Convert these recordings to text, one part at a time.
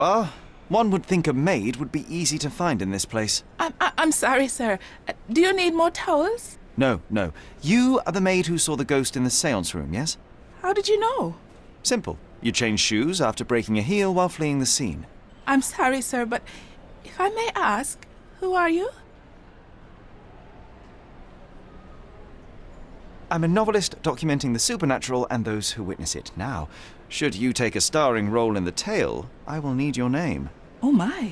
One would think a maid would be easy to find in this place. I'm sorry, sir. Do you need more towels? No. You are the maid who saw the ghost in the séance room, yes? How did you know? Simple. You changed shoes after breaking a heel while fleeing the scene. I'm sorry, sir, but if I may ask, who are you? I'm a novelist documenting the supernatural and those who witness it. Now, should you take a starring role in the tale, I will need your name. Oh my,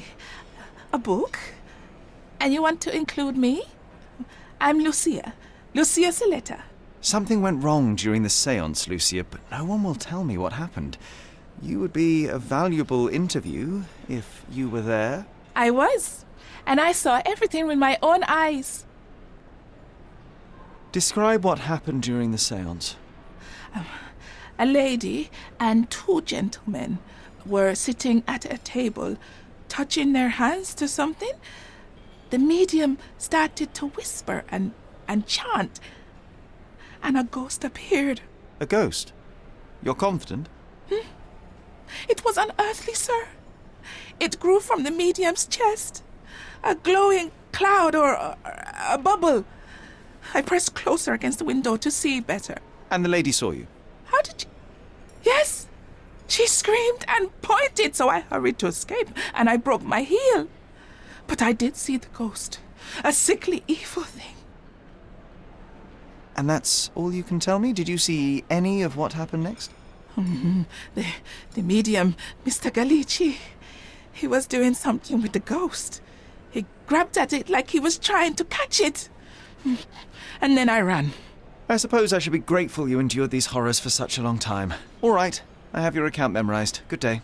a book? And you want to include me? I'm Lucia Saletta. Something went wrong during the séance, Lucia, but no one will tell me what happened. You would be a valuable interview if you were there. I was, and I saw everything with my own eyes. Describe what happened during the séance. A lady and two gentlemen were sitting at a table, touching their hands to something. The medium started to whisper and chant, and a ghost appeared. A ghost? You're confident? It was unearthly, sir. It grew from the medium's chest, a glowing cloud or a bubble. I pressed closer against the window to see better. And the lady saw you? How did you... Yes! She screamed and pointed, so I hurried to escape, and I broke my heel. But I did see the ghost, a sickly, evil thing. And that's all you can tell me? Did you see any of what happened next? The medium, Mr. Galici, he was doing something with the ghost. He grabbed at it like he was trying to catch it. And then I ran. I suppose I should be grateful you endured these horrors for such a long time. All right, I have your account memorized. Good day.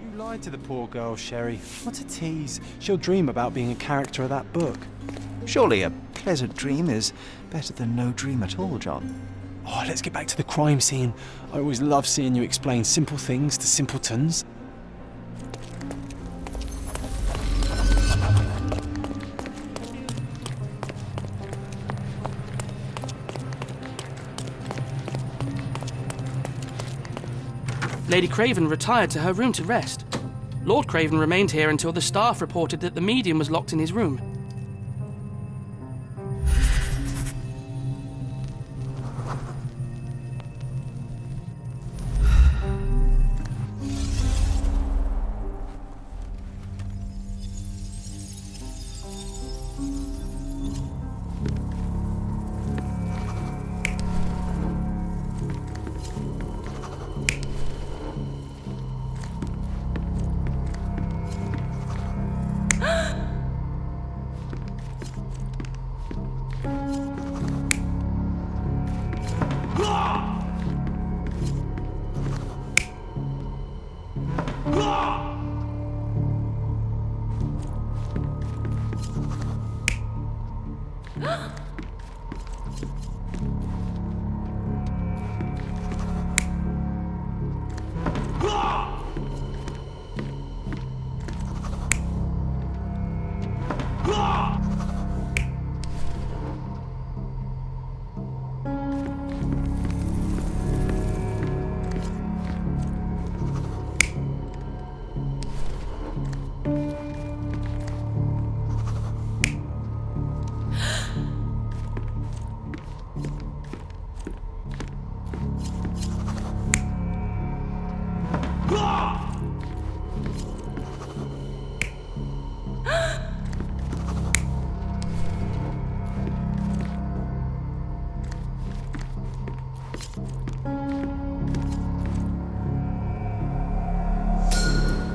You lied to the poor girl, Sherry. What a tease. She'll dream about being a character of that book. Surely a pleasant dream is better than no dream at all, John. Oh, let's get back to the crime scene. I always love seeing you explain simple things to simpletons. Lady Craven retired to her room to rest. Lord Craven remained here until the staff reported that the medium was locked in his room.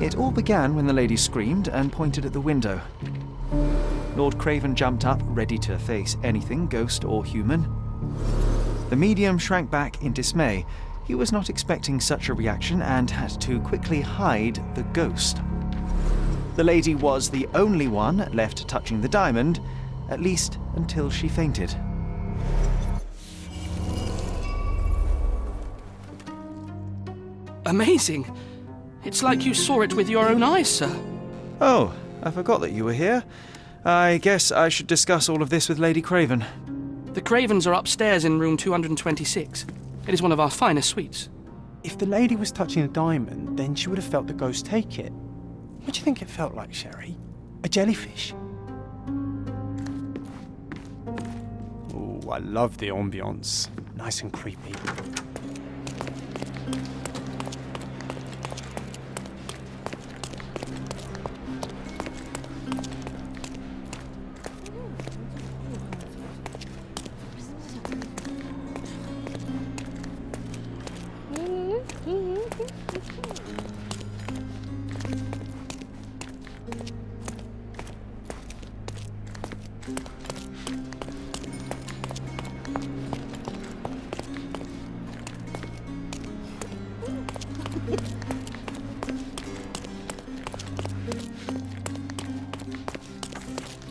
It all began when the lady screamed and pointed at the window. Lord Craven jumped up, ready to face anything, ghost or human. The medium shrank back in dismay. He was not expecting such a reaction and had to quickly hide the ghost. The lady was the only one left touching the diamond, at least until she fainted. Amazing! It's like you saw it with your own eyes, sir. Oh, I forgot that you were here. I guess I should discuss all of this with Lady Craven. The Cravens are upstairs in room 226. It is one of our finest suites. If the lady was touching a diamond, then she would have felt the ghost take it. What do you think it felt like, Sherry? A jellyfish? Oh, I love the ambience. Nice and creepy.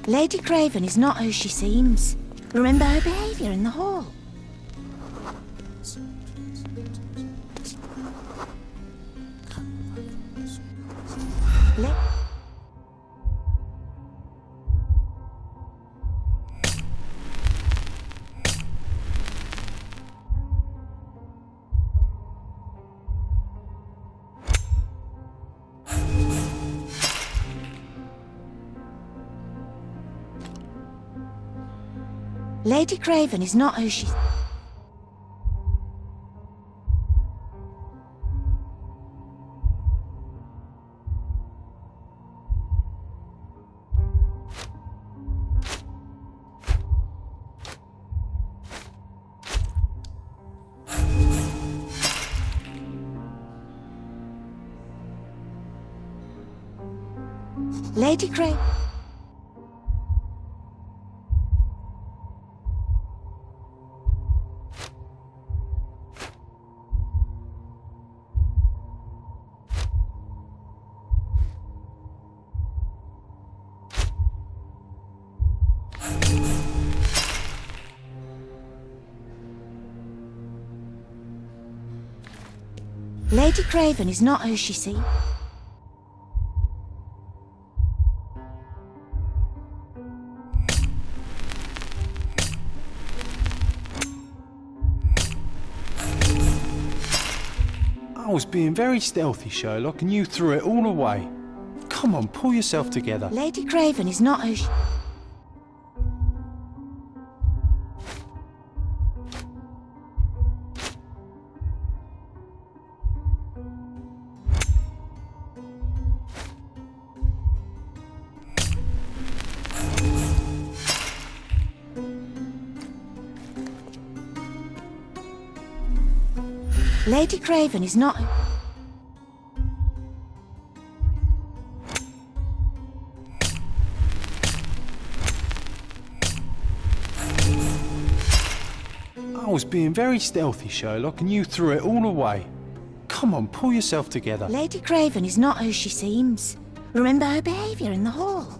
Lady Craven is not who she seems. Remember her behaviour in the hall. Lady Craven is not who she... Lady Craven... Lady Craven is not who she seems. I was being very stealthy, Sherlock, and you threw it all away. Come on, pull yourself together. Lady Craven is not who she... Lady Craven is not... I was being very stealthy, Sherlock, and you threw it all away. Come on, pull yourself together. Lady Craven is not who she seems. Remember her behaviour in the hall.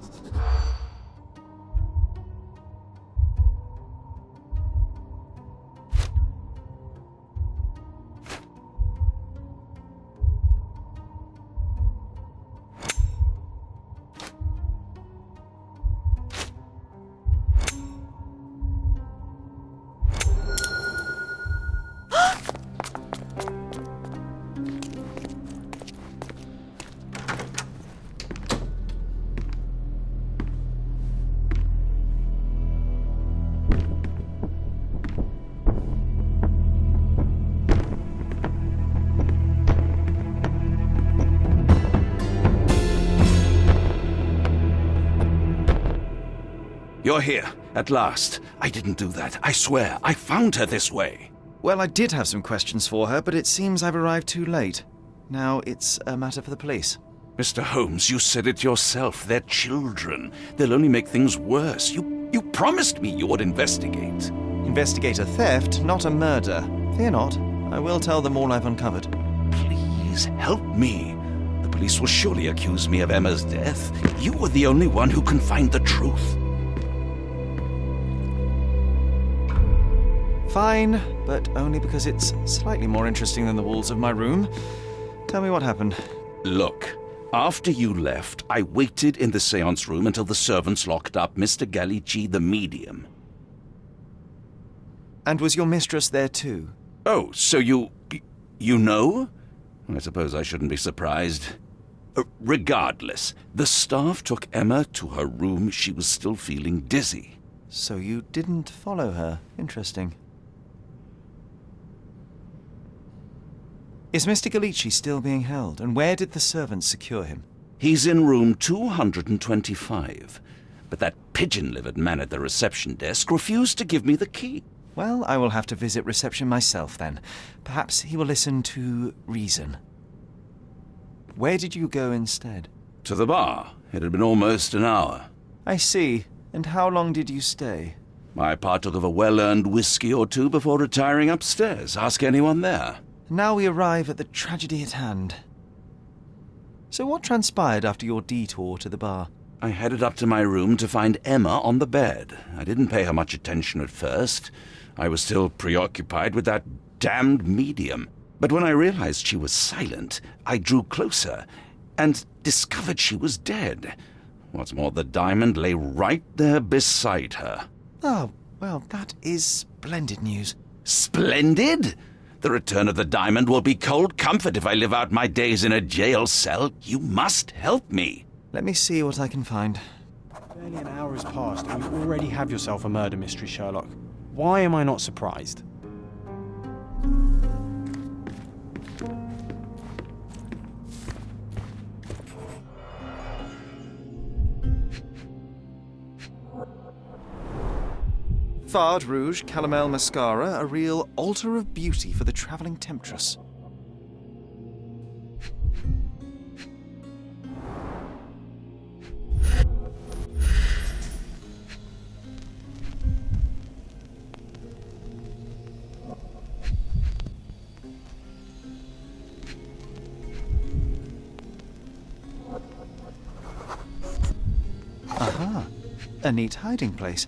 You're here, at last. I didn't do that. I swear, I found her this way. Well, I did have some questions for her, but it seems I've arrived too late. Now it's a matter for the police. Mr. Holmes, you said it yourself. They're children. They'll only make things worse. You promised me you would investigate. Investigate a theft, not a murder. Fear not. I will tell them all I've uncovered. Please, help me. The police will surely accuse me of Emma's death. You are the only one who can find the truth. Fine, but only because it's slightly more interesting than the walls of my room. Tell me what happened. Look, after you left, I waited in the seance room until the servants locked up Mr. Gallici, the medium. And was your mistress there too? Oh, so you know? I suppose I shouldn't be surprised. Regardless, the staff took Emma to her room. She was still feeling dizzy. So you didn't follow her. Interesting. Is Mr. Galici still being held, and where did the servants secure him? He's in room 225, but that pigeon-livered man at the reception desk refused to give me the key. Well, I will have to visit reception myself then. Perhaps he will listen to reason. Where did you go instead? To the bar. It had been almost an hour. I see. And how long did you stay? I partook of a well-earned whiskey or two before retiring upstairs. Ask anyone there. Now we arrive at the tragedy at hand. So what transpired after your detour to the bar? I headed up to my room to find Emma on the bed. I didn't pay her much attention at first. I was still preoccupied with that damned medium. But when I realized she was silent, I drew closer and discovered she was dead. What's more, the diamond lay right there beside her. Oh, well, that is splendid news. Splendid? The return of the diamond will be cold comfort if I live out my days in a jail cell. You must help me. Let me see what I can find. Barely an hour has passed and you already have yourself a murder mystery, Sherlock. Why am I not surprised? Fard Rouge Calomel Mascara, a real altar of beauty for the travelling temptress. Aha, a neat hiding place.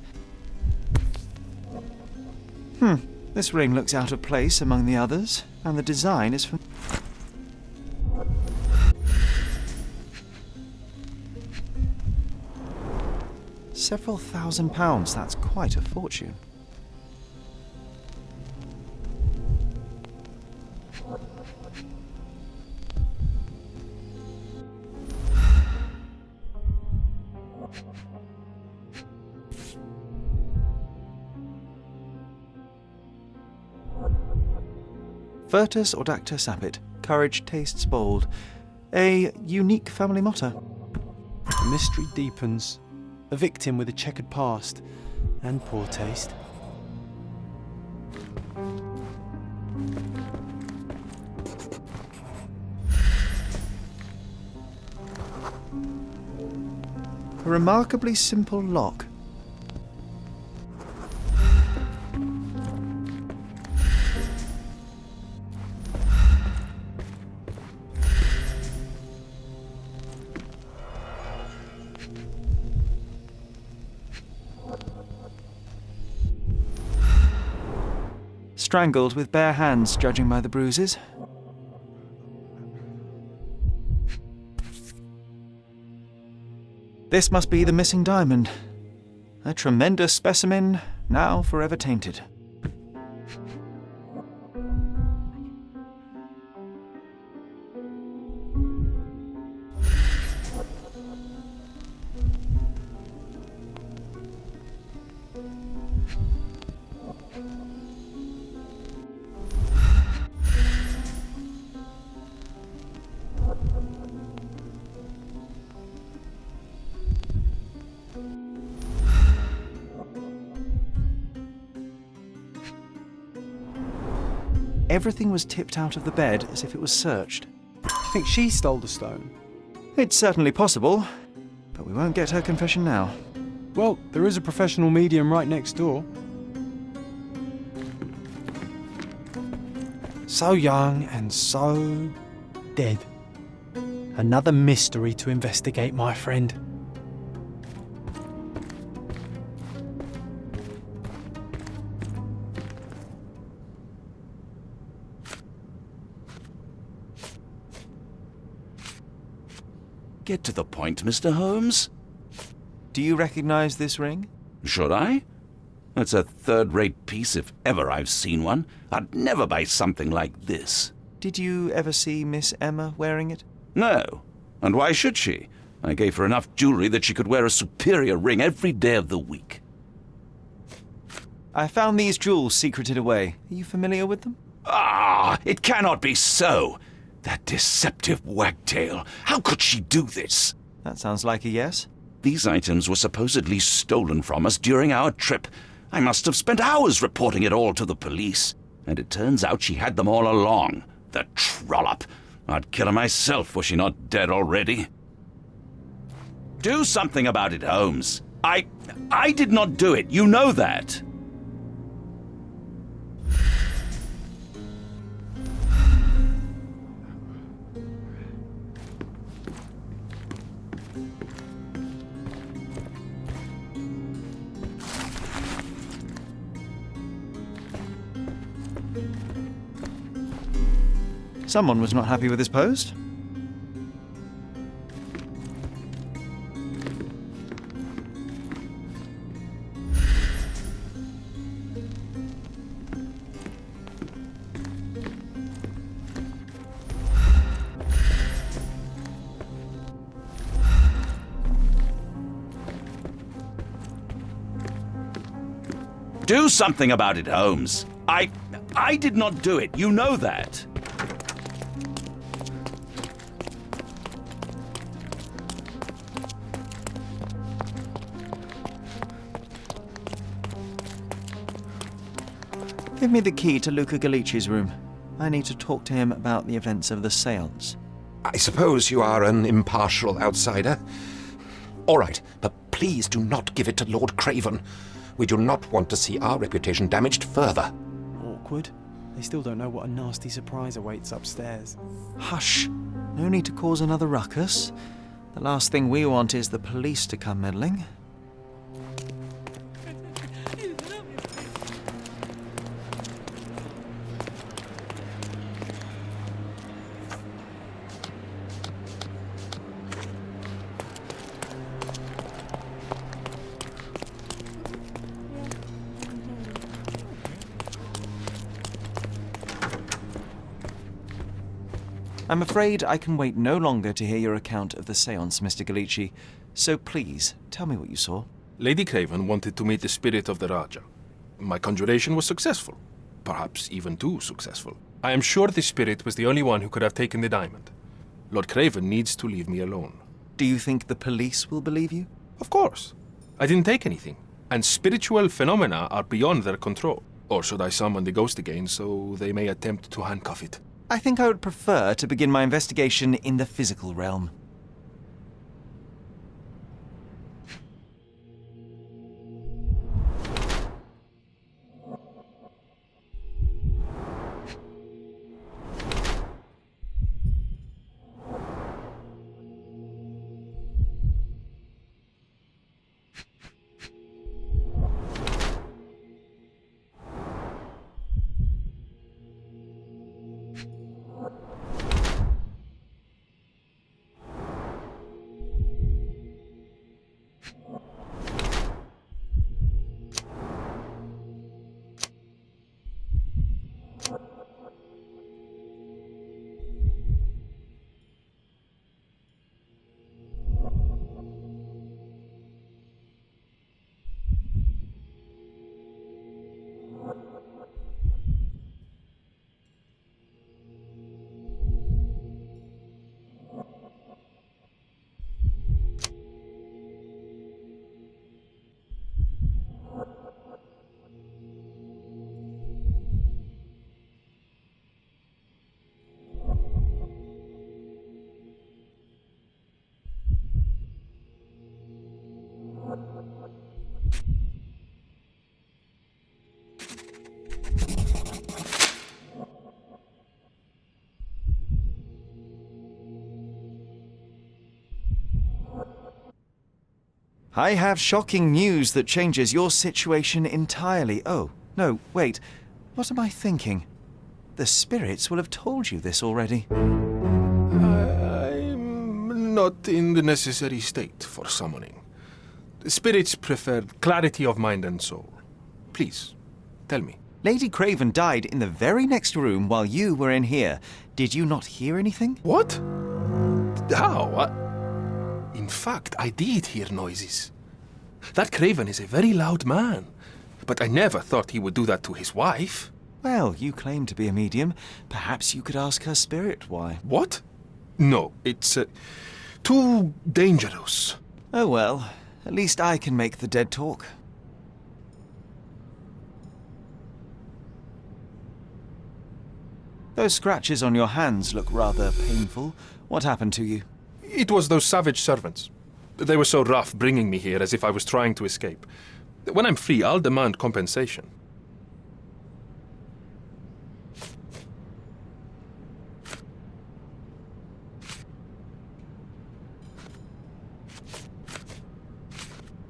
This ring looks out of place among the others, and the design is from... Several £1,000s, that's quite a fortune. Virtus audacta sapit, courage tastes bold. A unique family motto. The mystery deepens. A victim with a checkered past and poor taste. A remarkably simple lock. Strangled with bare hands, judging by the bruises. This must be the missing diamond. A tremendous specimen, now forever tainted. Everything was tipped out of the bed as if it was searched. Do you think she stole the stone? It's certainly possible, but we won't get her confession now. Well, there is a professional medium right next door. So young and so dead. Another mystery to investigate, my friend. Get to the point, Mr. Holmes. Do you recognize this ring? Should I? It's a third-rate piece if ever I've seen one. I'd never buy something like this. Did you ever see Miss Emma wearing it? No. And why should she? I gave her enough jewelry that she could wear a superior ring every day of the week. I found these jewels secreted away. Are you familiar with them? Ah, it cannot be so. That deceptive wagtail. How could she do this? That sounds like a yes. These items were supposedly stolen from us during our trip. I must have spent hours reporting it all to the police. And it turns out she had them all along. The trollop. I'd kill her myself were she not dead already. Do something about it, Holmes. I did not do it. You know that. Someone was not happy with his post. Do something about it, Holmes. I did not do it. You know that. Give me the key to Luca Galici's room. I need to talk to him about the events of the séance. I suppose you are an impartial outsider. All right, but please do not give it to Lord Craven. We do not want to see our reputation damaged further. Awkward. They still don't know what a nasty surprise awaits upstairs. Hush. No need to cause another ruckus. The last thing we want is the police to come meddling. I'm afraid I can wait no longer to hear your account of the séance, Mr. Galici. So please, tell me what you saw. Lady Craven wanted to meet the spirit of the Raja. My conjuration was successful. Perhaps even too successful. I am sure the spirit was the only one who could have taken the diamond. Lord Craven needs to leave me alone. Do you think the police will believe you? Of course. I didn't take anything. And spiritual phenomena are beyond their control. Or should I summon the ghost again so they may attempt to handcuff it? I think I would prefer to begin my investigation in the physical realm. I have shocking news that changes your situation entirely. Oh, no, wait. What am I thinking? The spirits will have told you this already. I'm not in the necessary state for summoning. The spirits prefer clarity of mind and soul. Please, tell me. Lady Craven died in the very next room while you were in here. Did you not hear anything? What? How? In fact, I did hear noises. That Craven is a very loud man, but I never thought he would do that to his wife. Well, you claim to be a medium. Perhaps you could ask her spirit why. What? No, it's too dangerous. Oh well, at least I can make the dead talk. Those scratches on your hands look rather painful. What happened to you? It was those savage servants. They were so rough bringing me here as if I was trying to escape. When I'm free, I'll demand compensation.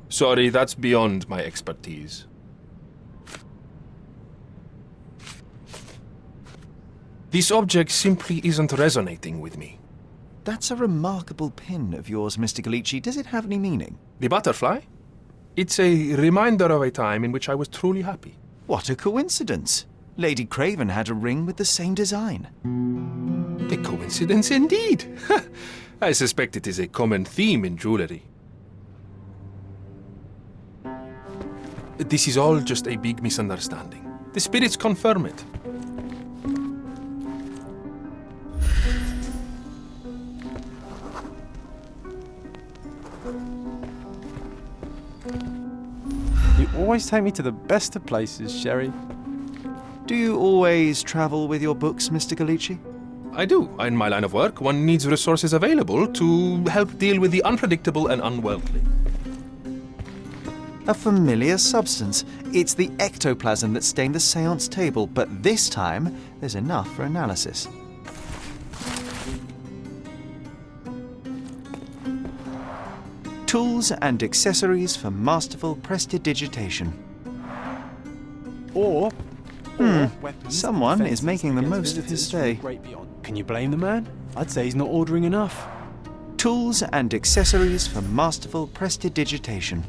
Sorry, that's beyond my expertise. This object simply isn't resonating with me. That's a remarkable pin of yours, Mr. Galici. Does it have any meaning? The butterfly? It's a reminder of a time in which I was truly happy. What a coincidence. Lady Craven had a ring with the same design. A coincidence indeed. I suspect it is a common theme in jewelry. This is all just a big misunderstanding. The spirits confirm it. You always take me to the best of places, Sherry. Do you always travel with your books, Mr. Galici? I do. In my line of work, one needs resources available to help deal with the unpredictable and unworldly. A familiar substance. It's the ectoplasm that stained the seance table, but this time there's enough for analysis. Tools and accessories for masterful prestidigitation. Or weapons. Someone defenses is making the against most of his visitors from stay. the great beyond. Can you blame the man? I'd say he's not ordering enough. Tools and accessories for masterful prestidigitation.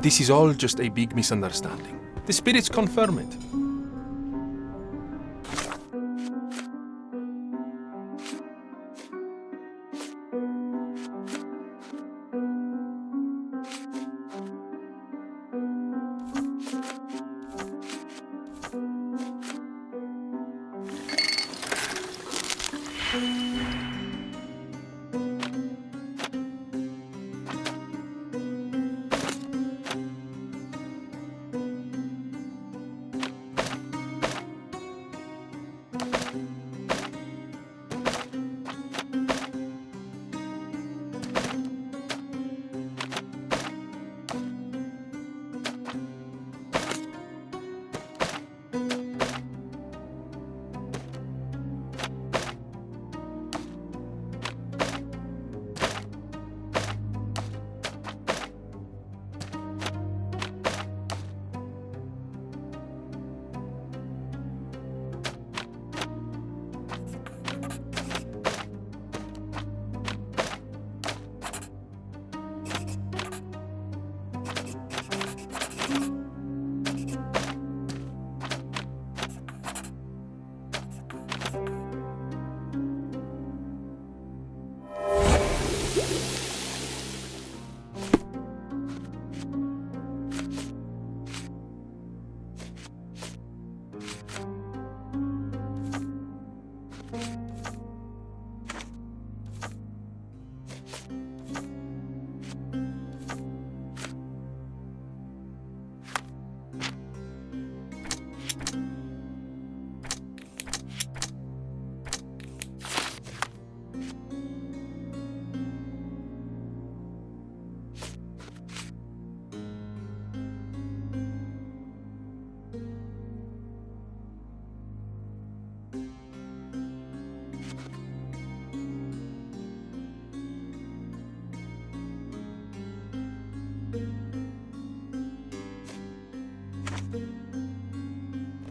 This is all just a big misunderstanding. The spirits confirm it.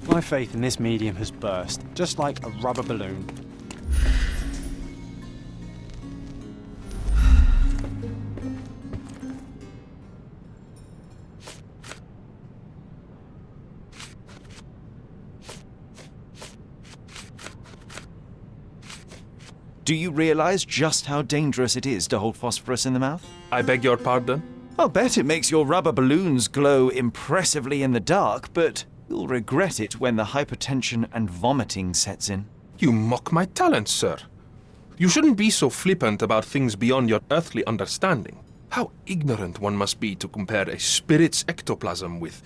My faith in this medium has burst, just like a rubber balloon. Do you realize just how dangerous it is to hold phosphorus in the mouth? I beg your pardon? I'll bet it makes your rubber balloons glow impressively in the dark, but you'll regret it when the hypertension and vomiting sets in. You mock my talents, sir. You shouldn't be so flippant about things beyond your earthly understanding. How ignorant one must be to compare a spirit's ectoplasm with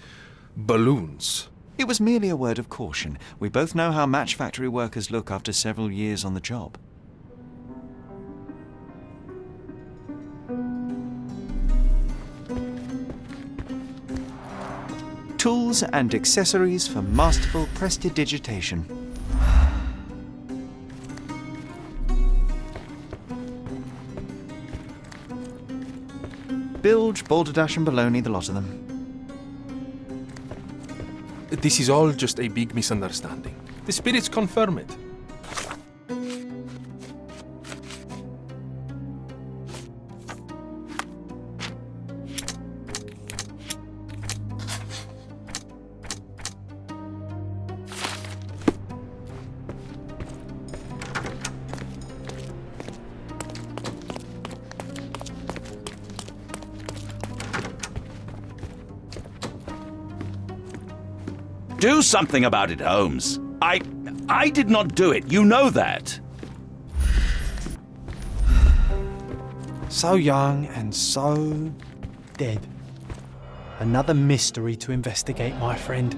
balloons. It was merely a word of caution. We both know how match factory workers look after several years on the job. Tools and accessories for masterful prestidigitation. Bilge, balderdash and baloney, the lot of them. This is all just a big misunderstanding. The spirits confirm it. Do something about it, Holmes. I did not do it. You know that. So young and so dead. Another mystery to investigate, my friend.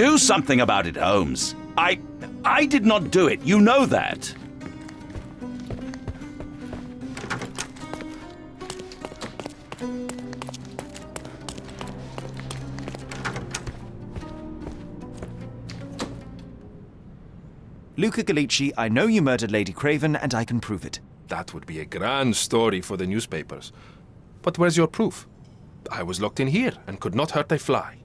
Do something about it, Holmes. I did not do it. You know that. Luca Gallici, I know you murdered Lady Craven, and I can prove it. That would be a grand story for the newspapers. But where's your proof? I was locked in here and could not hurt a fly.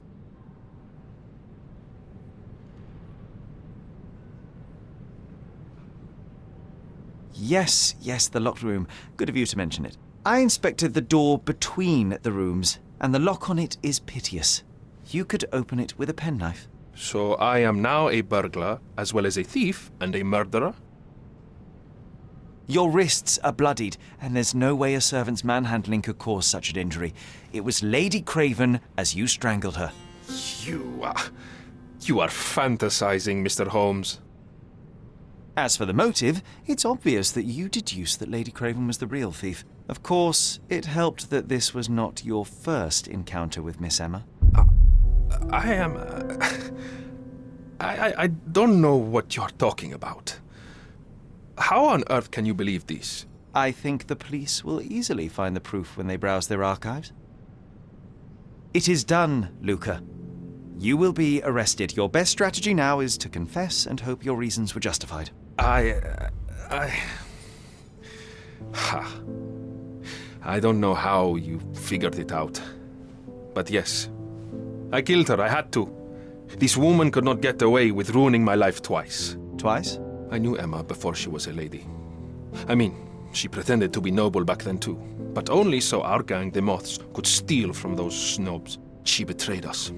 Yes, the locked room. Good of you to mention it. I inspected the door between the rooms, and the lock on it is piteous. You could open it with a penknife. So I am now a burglar, as well as a thief and a murderer? Your wrists are bloodied, and there's no way a servant's manhandling could cause such an injury. It was Lady Craven as you strangled her. You are fantasizing, Mr. Holmes. As for the motive, it's obvious that you deduced that Lady Craven was the real thief. Of course, it helped that this was not your first encounter with Miss Emma. I don't know what you're talking about. How on earth can you believe this? I think the police will easily find the proof when they browse their archives. It is done, Luca. You will be arrested. Your best strategy now is to confess and hope your reasons were justified. I don't know how you figured it out. But yes, I killed her. I had to. This woman could not get away with ruining my life twice. Twice? I knew Emma before she was a lady. I mean, she pretended to be noble back then too. But only so our gang, the Moths, could steal from those snobs. She betrayed us,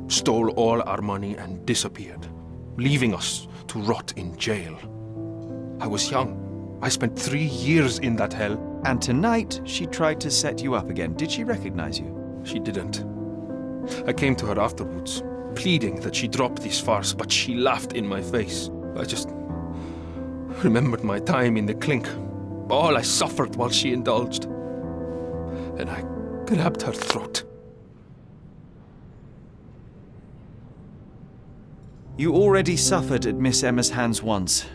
stole all our money and disappeared, leaving us to rot in jail. I was young. I spent 3 years in that hell. And tonight, she tried to set you up again. Did she recognize you? She didn't. I came to her afterwards, pleading that she drop this farce, but she laughed in my face. I just remembered my time in the clink, all I suffered while she indulged. And I grabbed her throat. You already suffered at Miss Emma's hands once.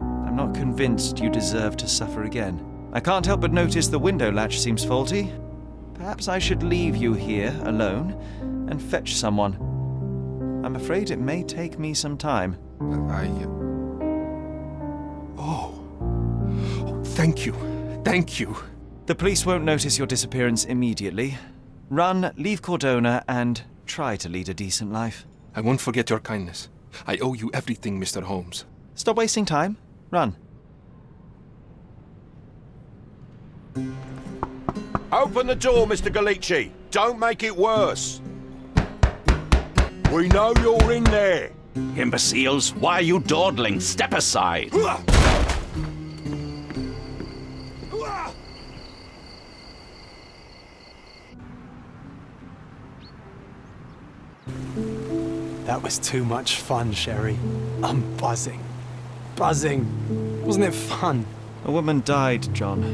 I'm not convinced you deserve to suffer again. I can't help but notice the window latch seems faulty. Perhaps I should leave you here alone and fetch someone. I'm afraid it may take me some time. Thank you. Thank you. The police won't notice your disappearance immediately. Run, leave Cordona, and try to lead a decent life. I won't forget your kindness. I owe you everything, Mr. Holmes. Stop wasting time. Run. Open the door, Mr. Gallici. Don't make it worse. We know you're in there. Imbeciles, why are you dawdling? Step aside. That was too much fun, Sherry. I'm buzzing. Buzzing. Wasn't it fun? A woman died, John.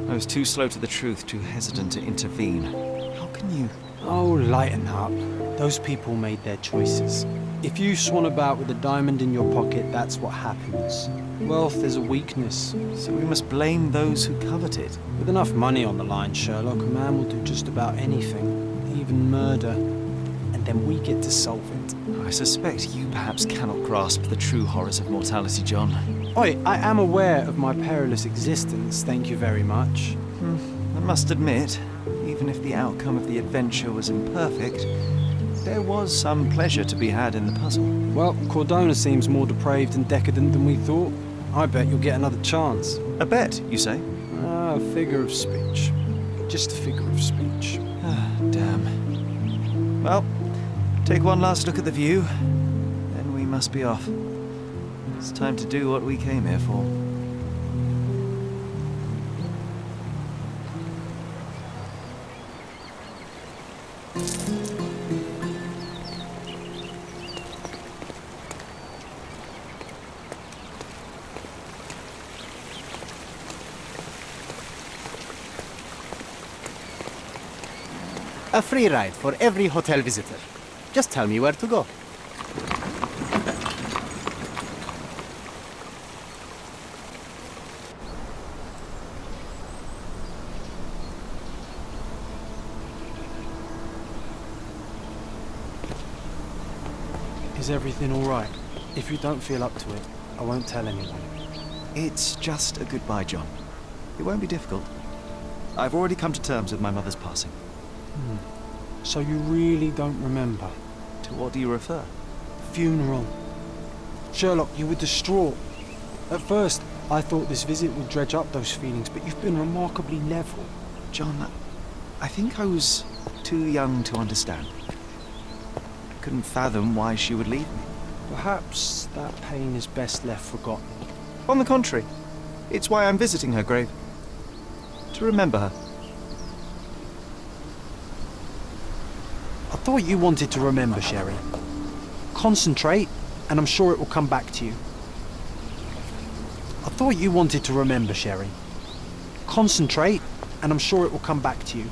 I was too slow to the truth, too hesitant to intervene. How can you... Oh, lighten up. Those people made their choices. If you swan about with a diamond in your pocket, that's what happens. Wealth is a weakness. So we must blame those who covet it. With enough money on the line, Sherlock, a man will do just about anything, even murder. And then we get to solve it. I suspect you perhaps cannot grasp the true horrors of mortality, John. Oi, I am aware of my perilous existence, thank you very much. I must admit, even if the outcome of the adventure was imperfect, there was some pleasure to be had in the puzzle. Well, Cordona seems more depraved and decadent than we thought. I bet you'll get another chance. A bet, you say? A figure of speech. Just a figure of speech. Ah, damn. Well, take one last look at the view, then we must be off. It's time to do what we came here for. A free ride for every hotel visitor. Just tell me where to go. Is everything all right? If you don't feel up to it, I won't tell anyone. It's just a goodbye, John. It won't be difficult. I've already come to terms with my mother's passing. So you really don't remember? To what do you refer? Funeral. Sherlock, you were distraught. At first, I thought this visit would dredge up those feelings, but you've been remarkably level. John, I think I was too young to understand. Couldn't fathom why she would leave me. Perhaps that pain is best left forgotten. On the contrary, it's why I'm visiting her grave. To remember her. I thought you wanted to remember, Sherry. Concentrate, and I'm sure it will come back to you. I thought you wanted to remember, Sherry. Concentrate, and I'm sure it will come back to you.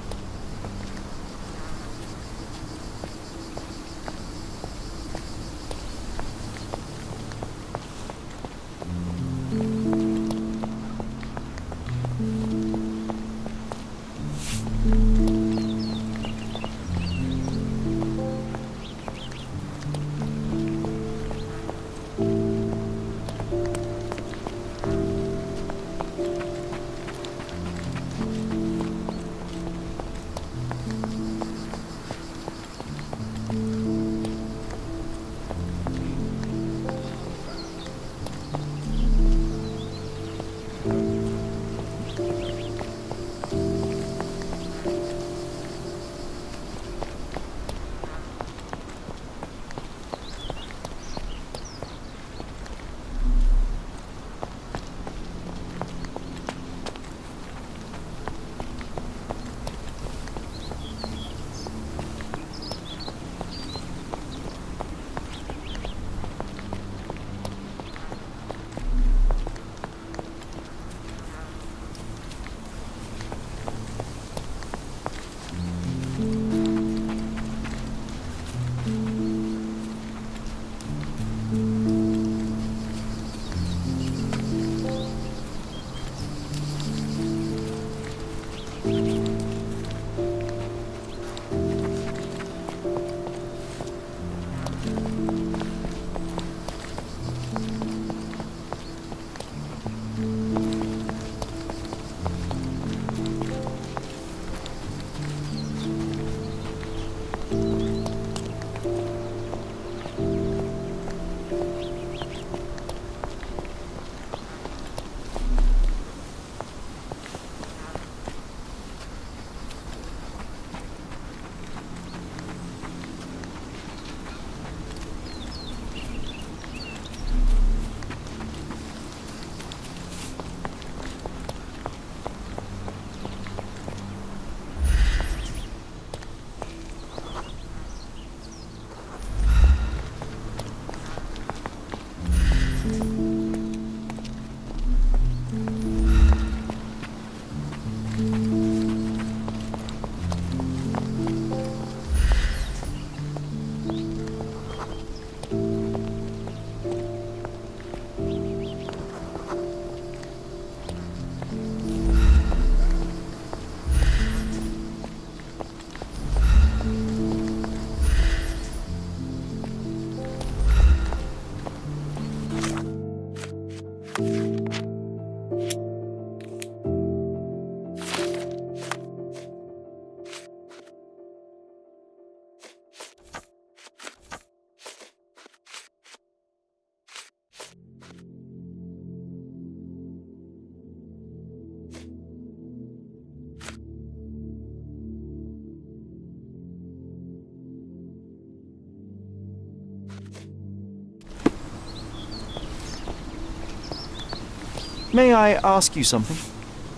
May I ask you something?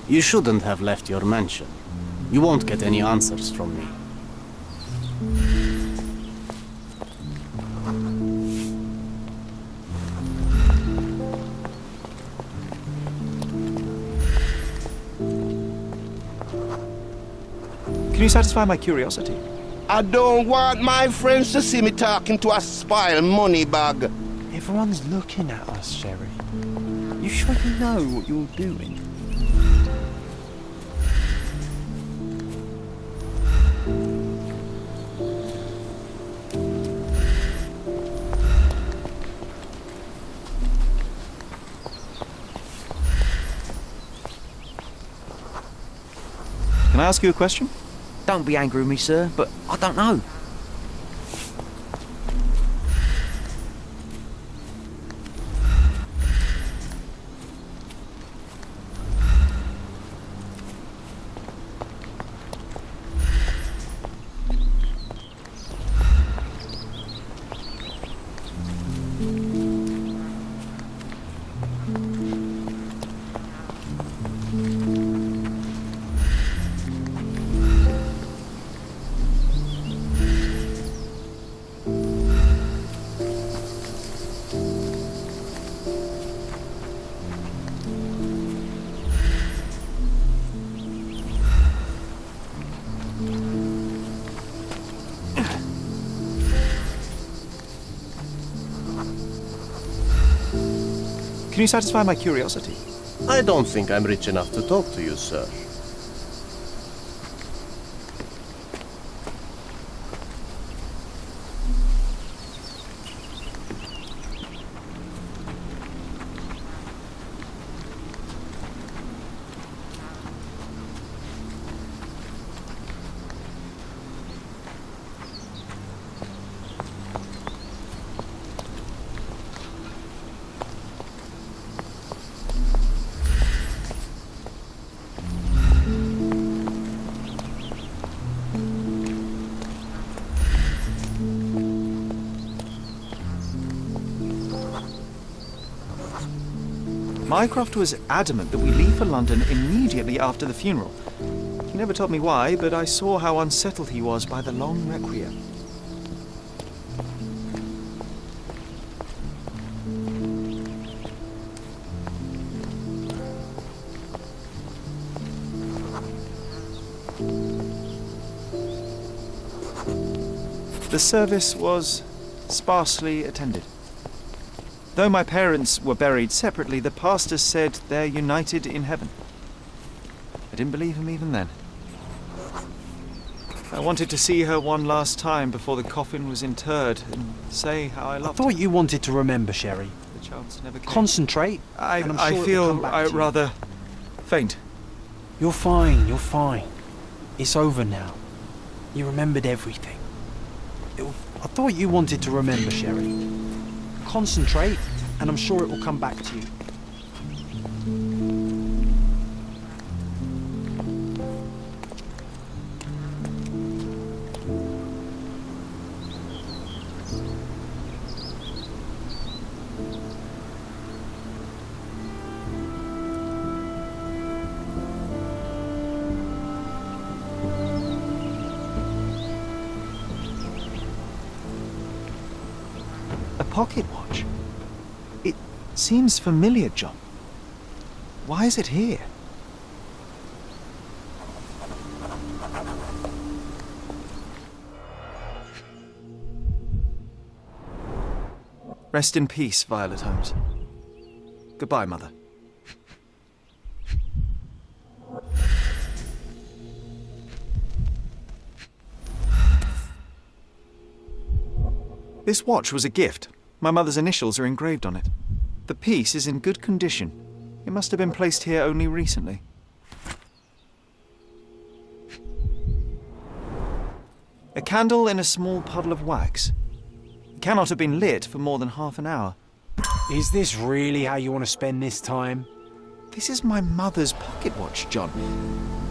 You shouldn't have left your mansion. You won't get any answers from me. Can you satisfy my curiosity? I don't want my friends to see me talking to a spoiled money bag. Everyone's looking at us, Sherry. You sure you know what you're doing? Can I ask you a question? Don't be angry with me, sir, but I don't know. Can you satisfy my curiosity? I don't think I'm rich enough to talk to you, sir. Mycroft was adamant that we leave for London immediately after the funeral. He never told me why, but I saw how unsettled he was by the long requiem. The service was sparsely attended. Though my parents were buried separately, the pastor said they're united in heaven. I didn't believe him even then. I wanted to see her one last time before the coffin was interred and say how I loved her. I thought you wanted to remember, Sherry. The chance never came. Concentrate. and I'm sure I it'll feel come back to you. rather faint. You're fine, you're fine. It's over now. You remembered everything. I thought you wanted to remember, Sherry. Concentrate, and I'm sure it will come back to you. A pocket watch? It seems familiar, John. Why is it here? Rest in peace, Violet Holmes. Goodbye, Mother. This watch was a gift. My mother's initials are engraved on it. The piece is in good condition. It must have been placed here only recently. A candle in a small puddle of wax. It cannot have been lit for more than half an hour. Is this really how you want to spend this time? This is my mother's pocket watch, John.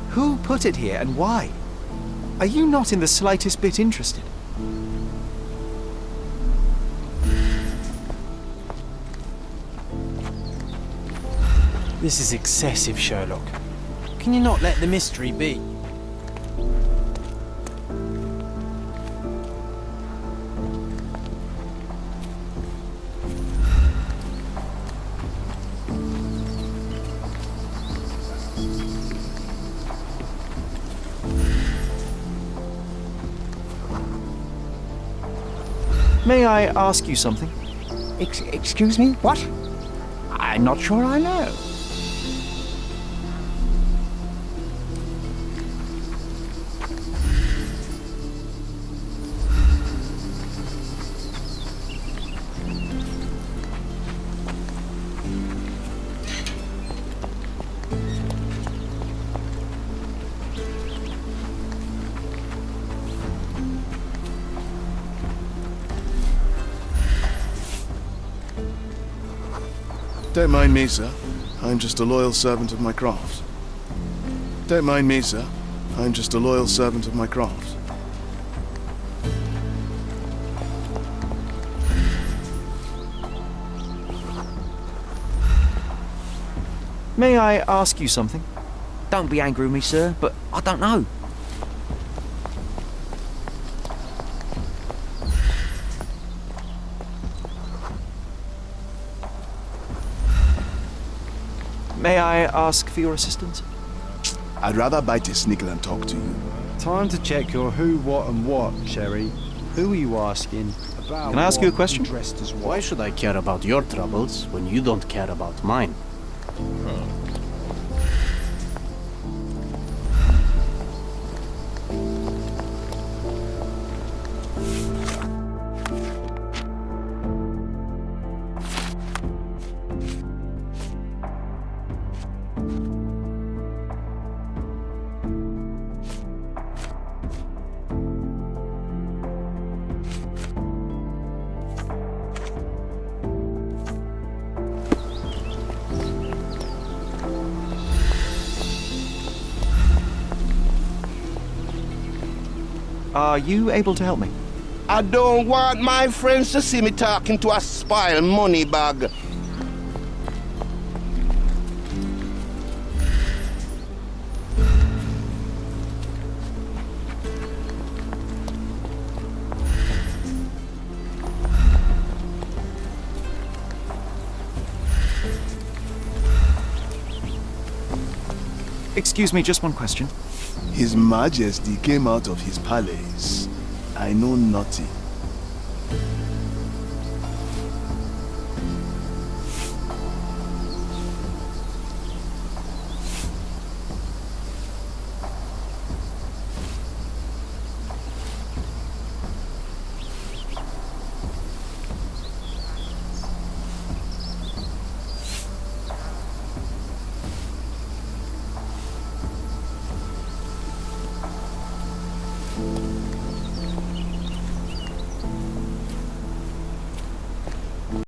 Who put it here and why? Are you not in the slightest bit interested? This is excessive, Sherlock. Can you not let the mystery be? May I ask you something? Excuse me? What? I'm not sure I know. Don't mind me, sir. I'm just a loyal servant of my craft. Don't mind me, sir. I'm just a loyal servant of my craft. May I ask you something? Don't be angry with me, sir, but I don't know. May I ask for your assistance? I'd rather bite a snickle than talk to you. Time to check your who, what, and what, Sherry. Who are you asking? About Can I ask you a question? Dressed as what? Why should I care about your troubles when you don't care about mine? Are you able to help me? I don't want my friends to see me talking to a spoiled money bag. Excuse me, just one question. His Majesty came out of his palace. I know nothing.